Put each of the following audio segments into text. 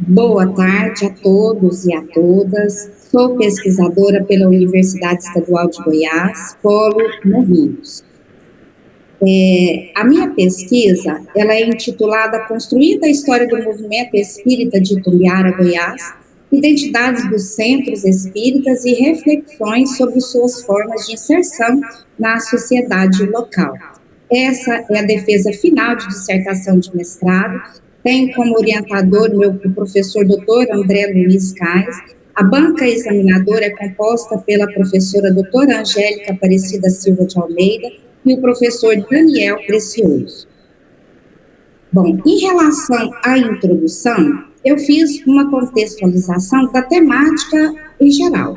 Boa tarde a todos e a todas. Sou pesquisadora pela Universidade Estadual de Goiás, Polo Morrinhos. A minha pesquisa, ela é intitulada Construindo a História do Movimento Espírita de Itumbiara, Goiás, Identidades dos Centros Espíritas e Reflexões sobre suas formas de inserção na sociedade local. Essa é a defesa final de dissertação de mestrado. Tem como orientador o professor doutor André Luiz Cais. A banca examinadora é composta pela professora doutora Angélica Aparecida Silva de Almeida e o professor Daniel Precioso. Bom, em relação à introdução, eu fiz uma contextualização da temática em geral.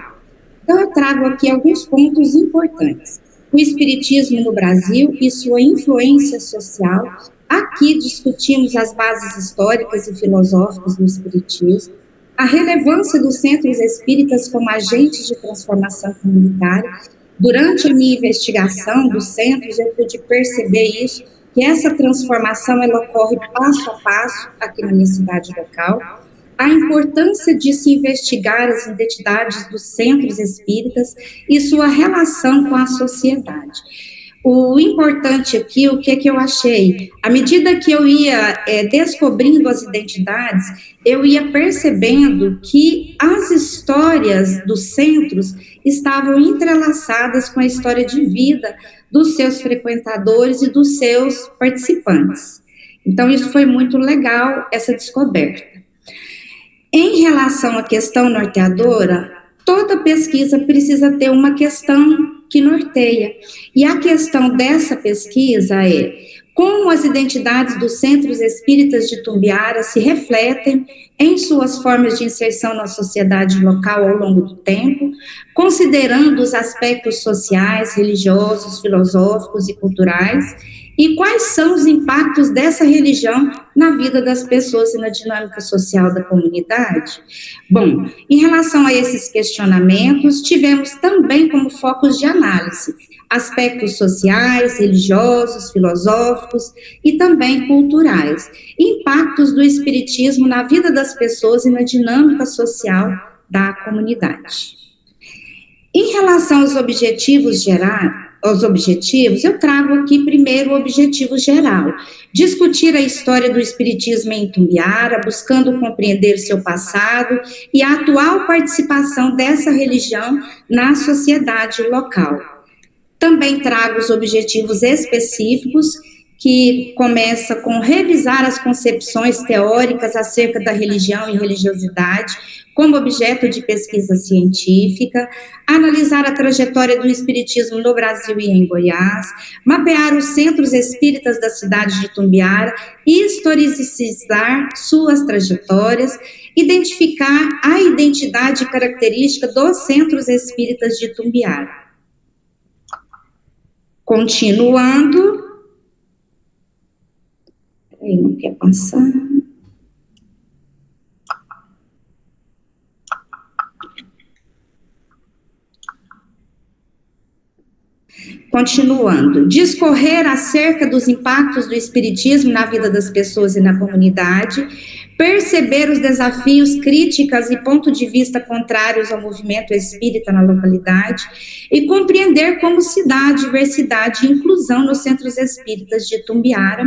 Então, eu trago aqui alguns pontos importantes. O Espiritismo no Brasil e sua influência social. Aqui discutimos as bases históricas e filosóficas do Espiritismo, a relevância dos centros espíritas como agentes de transformação comunitária. Durante a minha investigação dos centros, eu pude perceber isso, que essa transformação ela ocorre passo a passo aqui na minha cidade local. A importância de se investigar as identidades dos centros espíritas e sua relação com a sociedade. O importante aqui, o que eu achei? À medida que eu ia descobrindo as identidades, eu ia percebendo que as histórias dos centros estavam entrelaçadas com a história de vida dos seus frequentadores e dos seus participantes. Então, isso foi muito legal, essa descoberta. Em relação à questão norteadora, toda pesquisa precisa ter uma questão que norteia. E a questão dessa pesquisa é como as identidades dos centros espíritas de Itumbiara se refletem em suas formas de inserção na sociedade local ao longo do tempo, considerando os aspectos sociais, religiosos, filosóficos e culturais, e quais são os impactos dessa religião na vida das pessoas e na dinâmica social da comunidade? Bom, em relação a esses questionamentos, tivemos também como focos de análise aspectos sociais, religiosos, filosóficos e também culturais, impactos do espiritismo na vida das pessoas e na dinâmica social da comunidade. Em relação aos objetivos gerais, eu trago aqui primeiro o objetivo geral, discutir a história do espiritismo em Itumbiara, buscando compreender seu passado e a atual participação dessa religião na sociedade local. Também trago os objetivos específicos, que começa com revisar as concepções teóricas acerca da religião e religiosidade como objeto de pesquisa científica, analisar a trajetória do espiritismo no Brasil e em Goiás, mapear os centros espíritas da cidade de Itumbiara, historicizar suas trajetórias, identificar a identidade e característica dos centros espíritas de Itumbiara. Continuando, ele não quer passar. Continuando, discorrer acerca dos impactos do espiritismo na vida das pessoas e na comunidade, perceber os desafios, críticas e pontos de vista contrários ao movimento espírita na localidade e compreender como se dá a diversidade e inclusão nos centros espíritas de Itumbiara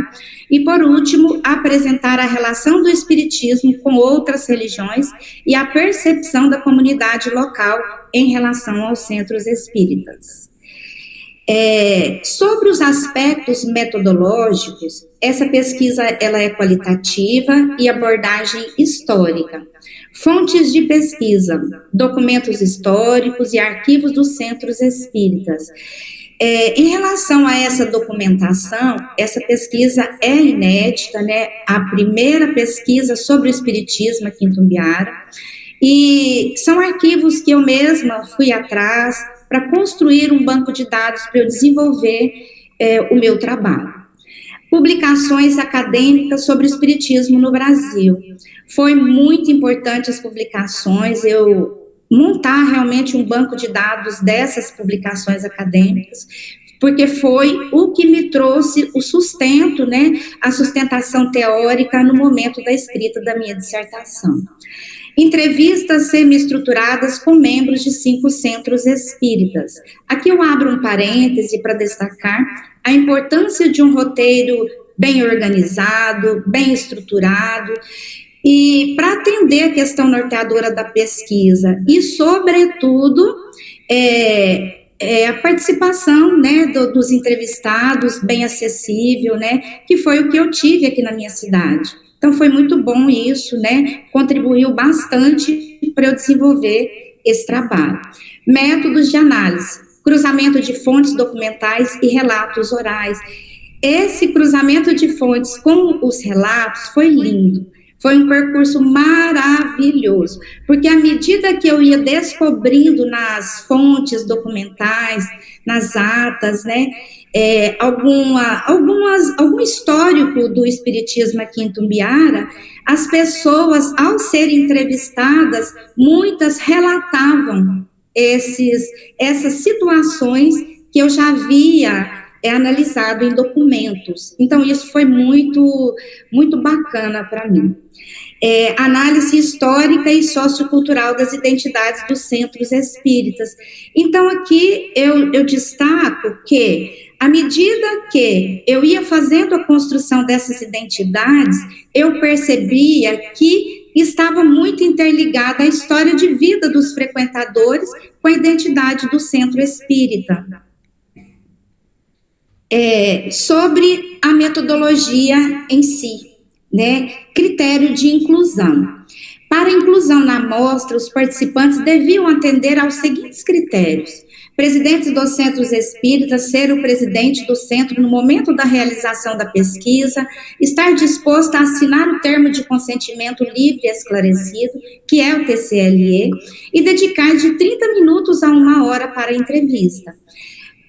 e, por último, apresentar a relação do espiritismo com outras religiões e a percepção da comunidade local em relação aos centros espíritas. Sobre os aspectos metodológicos, essa pesquisa ela é qualitativa e abordagem histórica. Fontes de pesquisa, documentos históricos e arquivos dos centros espíritas. Em relação a essa documentação, essa pesquisa é inédita, né? A primeira pesquisa sobre o espiritismo aqui em Itumbiara, e são arquivos que eu mesma fui atrás para construir um banco de dados para eu desenvolver o meu trabalho. Publicações acadêmicas sobre o espiritismo no Brasil. Foi muito importante as publicações, eu montar realmente um banco de dados dessas publicações acadêmicas. porque foi o que me trouxe o sustento, né, a sustentação teórica no momento da escrita da minha dissertação. Entrevistas semi-estruturadas com membros de 5 centros espíritas. Aqui eu abro um parêntese para destacar a importância de um roteiro bem organizado, bem estruturado, e para atender a questão norteadora da pesquisa e, sobretudo, a participação, né, dos entrevistados, bem acessível, né, que foi o que eu tive aqui na minha cidade. Então, foi muito bom isso, né, contribuiu bastante para eu desenvolver esse trabalho. Métodos de análise, cruzamento de fontes documentais e relatos orais. Esse cruzamento de fontes com os relatos foi lindo. Foi um percurso maravilhoso, porque à medida que eu ia descobrindo nas fontes documentais, nas atas, né, algum histórico do espiritismo aqui em Tumbiara, as pessoas, ao serem entrevistadas, muitas relatavam essas situações que eu já havia analisado em documentos. Então, isso foi muito, muito bacana para mim. Análise histórica e sociocultural das identidades dos centros espíritas. Então, aqui eu destaco que, à medida que eu ia fazendo a construção dessas identidades, eu percebia que estava muito interligada a história de vida dos frequentadores com a identidade do centro espírita. Sobre a metodologia em si, né? Critério de inclusão. Para a inclusão na amostra, os participantes deviam atender aos seguintes critérios: presidentes dos centros espíritas, ser o presidente do centro no momento da realização da pesquisa, estar disposto a assinar o termo de consentimento livre e esclarecido, que é o TCLE, e dedicar de 30 minutos a 1 hora para a entrevista.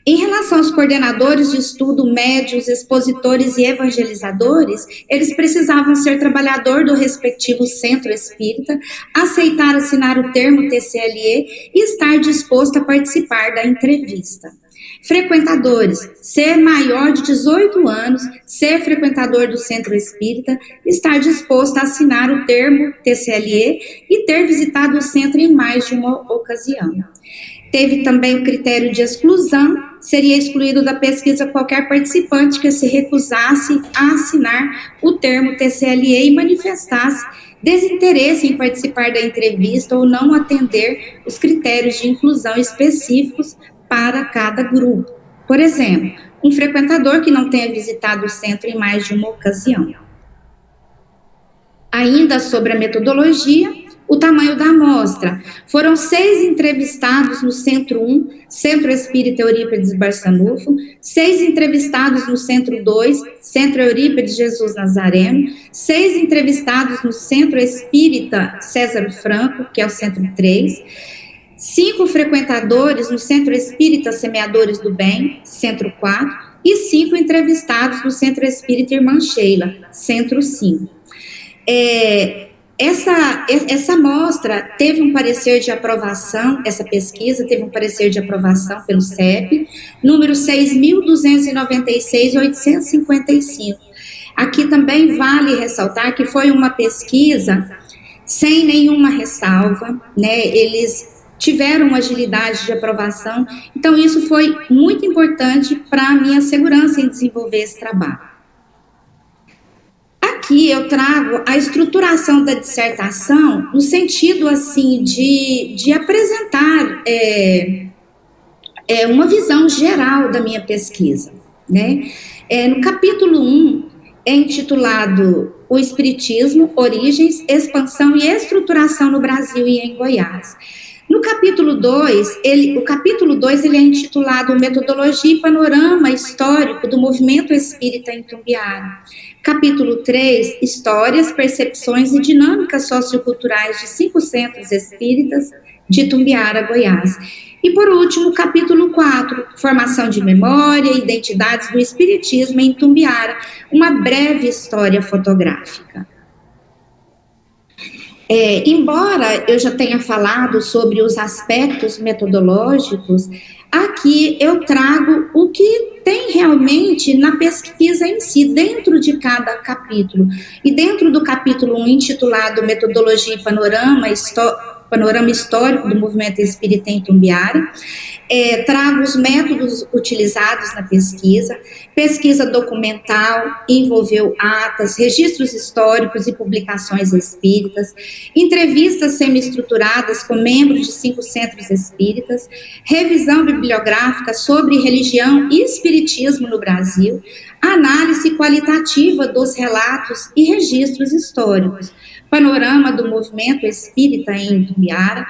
Em relação aos coordenadores de estudo, médios, expositores e evangelizadores, eles precisavam ser trabalhador do respectivo centro espírita, aceitar assinar o termo TCLE e estar disposto a participar da entrevista. Frequentadores, ser maior de 18 anos, ser frequentador do centro espírita, estar disposto a assinar o termo TCLE e ter visitado o centro em mais de uma ocasião. Teve também o critério de exclusão, seria excluído da pesquisa qualquer participante que se recusasse a assinar o termo TCLE e manifestasse desinteresse em participar da entrevista ou não atender os critérios de inclusão específicos para cada grupo. Por exemplo, um frequentador que não tenha visitado o centro em mais de uma ocasião. Ainda sobre a metodologia, o tamanho da amostra. Foram 6 entrevistados no Centro 1, Centro Espírita Eurípides Barçanufo, 6 entrevistados no Centro 2, Centro Eurípides Jesus Nazareno, 6 entrevistados no Centro Espírita César Franco, que é o Centro 3, 5 frequentadores no Centro Espírita Semeadores do Bem, Centro 4, e 5 entrevistados no Centro Espírita Irmã Sheila, Centro 5. Essa amostra teve um parecer de aprovação, essa pesquisa teve um parecer de aprovação pelo CEP, número 6.296.855. Aqui também vale ressaltar que foi uma pesquisa sem nenhuma ressalva, né? Eles tiveram agilidade de aprovação, então isso foi muito importante para a minha segurança em desenvolver esse trabalho. Aqui eu trago a estruturação da dissertação no sentido assim de apresentar uma visão geral da minha pesquisa, né? No capítulo 1 é intitulado O Espiritismo, Origens, Expansão e Estruturação no Brasil e em Goiás. No capítulo 2, ele é intitulado Metodologia e Panorama Histórico do Movimento Espírita em Tumbiara. Capítulo 3, Histórias, Percepções e Dinâmicas Socioculturais de 5 Centros Espíritas de Tumbiara, Goiás. E, por último, capítulo 4, Formação de Memória e Identidades do Espiritismo em Tumbiara, uma breve história fotográfica. Embora eu já tenha falado sobre os aspectos metodológicos, aqui eu trago o que tem realmente na pesquisa em si, dentro de cada capítulo. E dentro do capítulo 1, intitulado Metodologia e Panorama Histórico do Movimento Espírita em Itumbiara, trago os métodos utilizados na pesquisa. Pesquisa documental, envolveu atas, registros históricos e publicações espíritas, entrevistas semi-estruturadas com membros de 5 centros espíritas, revisão bibliográfica sobre religião e espiritismo no Brasil, análise qualitativa dos relatos e registros históricos, panorama do movimento espírita em Itumbiara.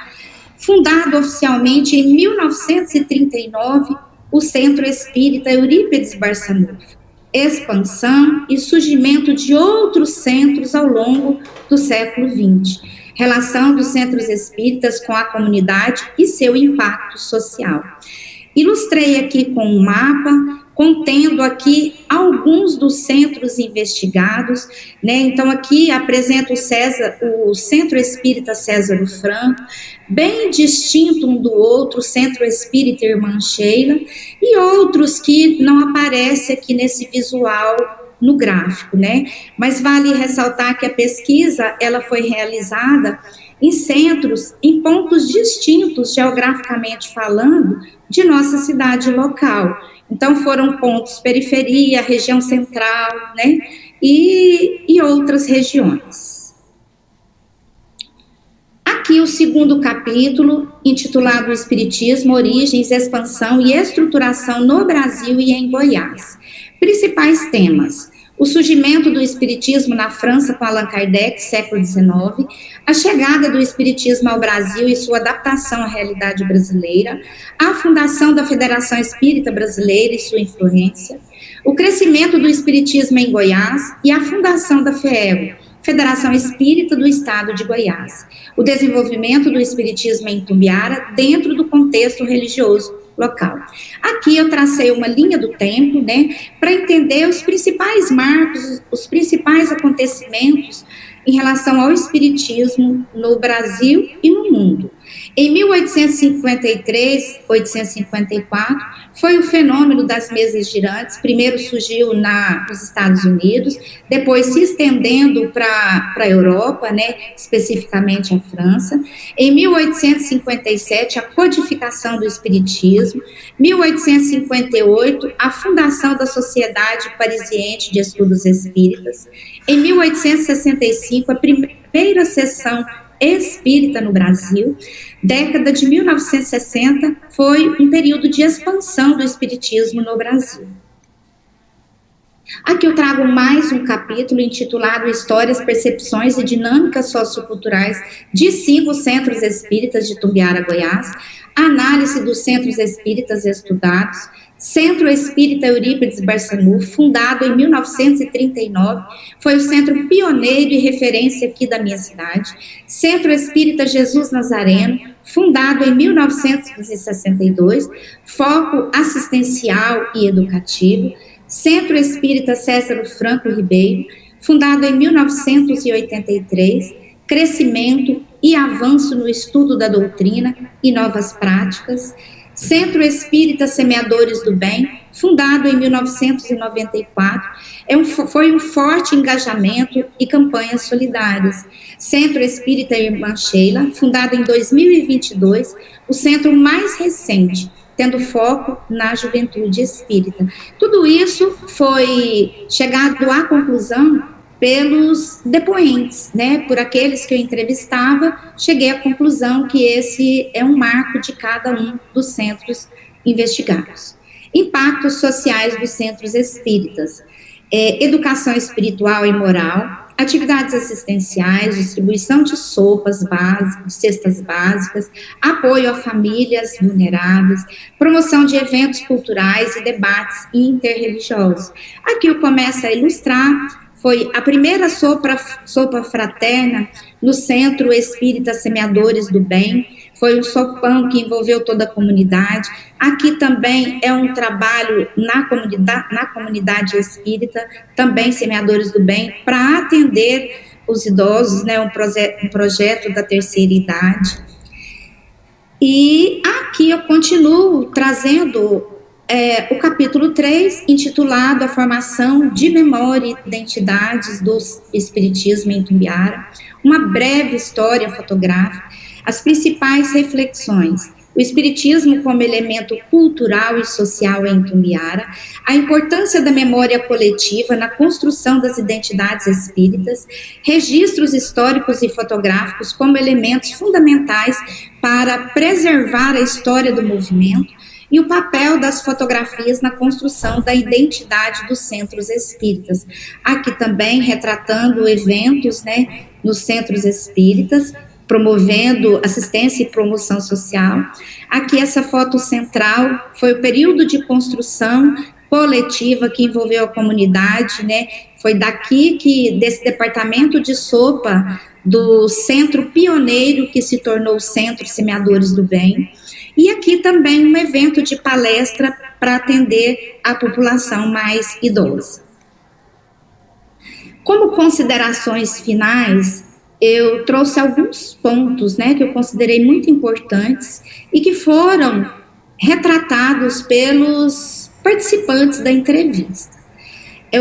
Fundado oficialmente em 1939, o Centro Espírita Eurípides Barçanufo. Expansão e surgimento de outros centros ao longo do século XX. Relação dos centros espíritas com a comunidade e seu impacto social. Ilustrei aqui com um mapa, contendo aqui alguns dos centros investigados, né? Então aqui apresento o Centro Espírita César Franco, bem distinto um do outro, o Centro Espírita Irmã Sheila, e outros que não aparecem aqui nesse visual no gráfico, né? Mas vale ressaltar que a pesquisa, ela foi realizada em centros, em pontos distintos, geograficamente falando, de nossa cidade local. Então, foram pontos periferia, região central, né, e outras regiões. Aqui o segundo capítulo, intitulado Espiritismo, Origens, Expansão e Estruturação no Brasil e em Goiás. Principais temas: o surgimento do Espiritismo na França com Allan Kardec, século XIX, a chegada do Espiritismo ao Brasil e sua adaptação à realidade brasileira, a fundação da Federação Espírita Brasileira e sua influência, o crescimento do Espiritismo em Goiás e a fundação da FEEGO, Federação Espírita do Estado de Goiás, o desenvolvimento do Espiritismo em Itumbiara dentro do contexto religioso local. Aqui eu tracei uma linha do tempo, né, para entender os principais marcos, os principais acontecimentos em relação ao espiritismo no Brasil e no mundo. Em 1853, 1854, foi o fenômeno das mesas girantes. Primeiro surgiu nos Estados Unidos, depois se estendendo para a Europa, né, especificamente a França. Em 1857, a codificação do espiritismo. 1858, a fundação da Sociedade Parisiense de Estudos Espíritas. Em 1865, a primeira sessão espírita no Brasil. Década de 1960 foi um período de expansão do espiritismo no Brasil. Aqui eu trago mais um capítulo intitulado Histórias, Percepções e Dinâmicas Socioculturais de 5 centros espíritas de Itumbiara, Goiás, análise dos centros espíritas estudados, Centro Espírita Eurípides Barçanufo, fundado em 1939, foi o centro pioneiro e referência aqui da minha cidade. Centro Espírita Jesus Nazareno, fundado em 1962, foco assistencial e educativo. Centro Espírita César Franco Ribeiro, fundado em 1983, crescimento e avanço no estudo da doutrina e novas práticas. Centro Espírita Semeadores do Bem, fundado em 1994, foi um forte engajamento e campanhas solidárias. Centro Espírita Irmã Sheila, fundado em 2022, o centro mais recente, tendo foco na juventude espírita. Tudo isso foi chegado à conclusão pelos depoentes, né, por aqueles que eu entrevistava, cheguei à conclusão que esse é um marco de cada um dos centros investigados. Impactos sociais dos centros espíritas, educação espiritual e moral, atividades assistenciais, distribuição de sopas básicas, de cestas básicas, apoio a famílias vulneráveis, promoção de eventos culturais e debates interreligiosos. Aqui eu começo a ilustrar. Foi a primeira sopa fraterna no Centro Espírita Semeadores do Bem. Foi um sopão que envolveu toda a comunidade. Aqui também é um trabalho na comunidade espírita, também Semeadores do Bem, para atender os idosos, né, um projeto da terceira idade. E aqui eu continuo trazendo o capítulo 3, intitulado A Formação de Memória e Identidades do Espiritismo em Itumbiara, uma breve história fotográfica, as principais reflexões, o Espiritismo como elemento cultural e social em Itumbiara, a importância da memória coletiva na construção das identidades espíritas, registros históricos e fotográficos como elementos fundamentais para preservar a história do movimento, e o papel das fotografias na construção da identidade dos centros espíritas. Aqui também retratando eventos, né, nos centros espíritas, promovendo assistência e promoção social. Aqui essa foto central foi o período de construção coletiva que envolveu a comunidade, né? Foi daqui que, desse departamento de sopa, do centro pioneiro que se tornou o Centro Semeadores do Bem. E aqui também um evento de palestra para atender a população mais idosa. Como considerações finais, eu trouxe alguns pontos, né, que eu considerei muito importantes e que foram retratados pelos participantes da entrevista.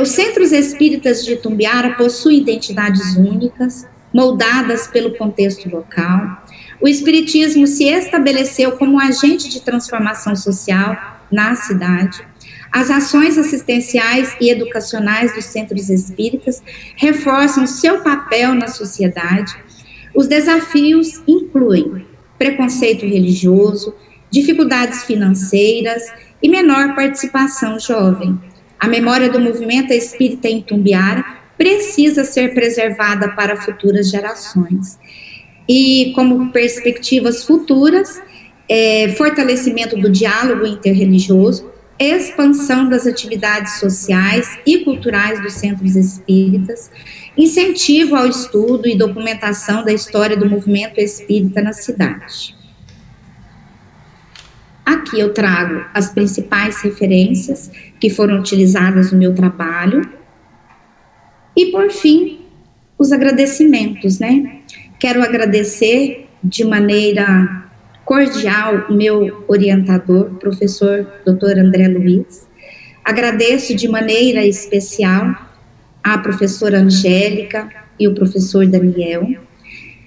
Os centros espíritas de Itumbiara possuem identidades únicas, moldadas pelo contexto local. O espiritismo se estabeleceu como agente de transformação social na cidade. As ações assistenciais e educacionais dos centros espíritas reforçam seu papel na sociedade. Os desafios incluem preconceito religioso, dificuldades financeiras e menor participação jovem. A memória do movimento espírita em Itumbiara precisa ser preservada para futuras gerações. E como perspectivas futuras, fortalecimento do diálogo interreligioso, expansão das atividades sociais e culturais dos centros espíritas, incentivo ao estudo e documentação da história do movimento espírita na cidade. Aqui eu trago as principais referências que foram utilizadas no meu trabalho. E, por fim, os agradecimentos, né? Quero agradecer de maneira cordial o meu orientador, professor Dr. André Luiz. Agradeço de maneira especial a professora Angélica e o professor Daniel.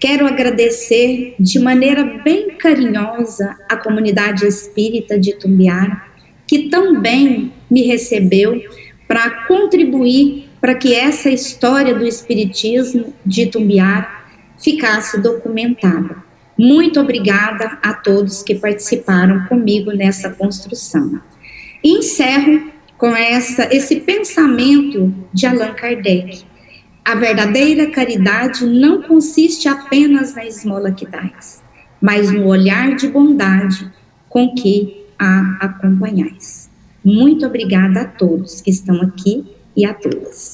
Quero agradecer de maneira bem carinhosa a comunidade espírita de Itumbiara, que tão bem me recebeu para contribuir para que essa história do espiritismo de Itumbiara ficasse documentada. Muito obrigada a todos que participaram comigo nessa construção. E encerro com esse pensamento de Allan Kardec. A verdadeira caridade não consiste apenas na esmola que dais, mas no olhar de bondade com que a acompanhais. Muito obrigada a todos que estão aqui e a todas.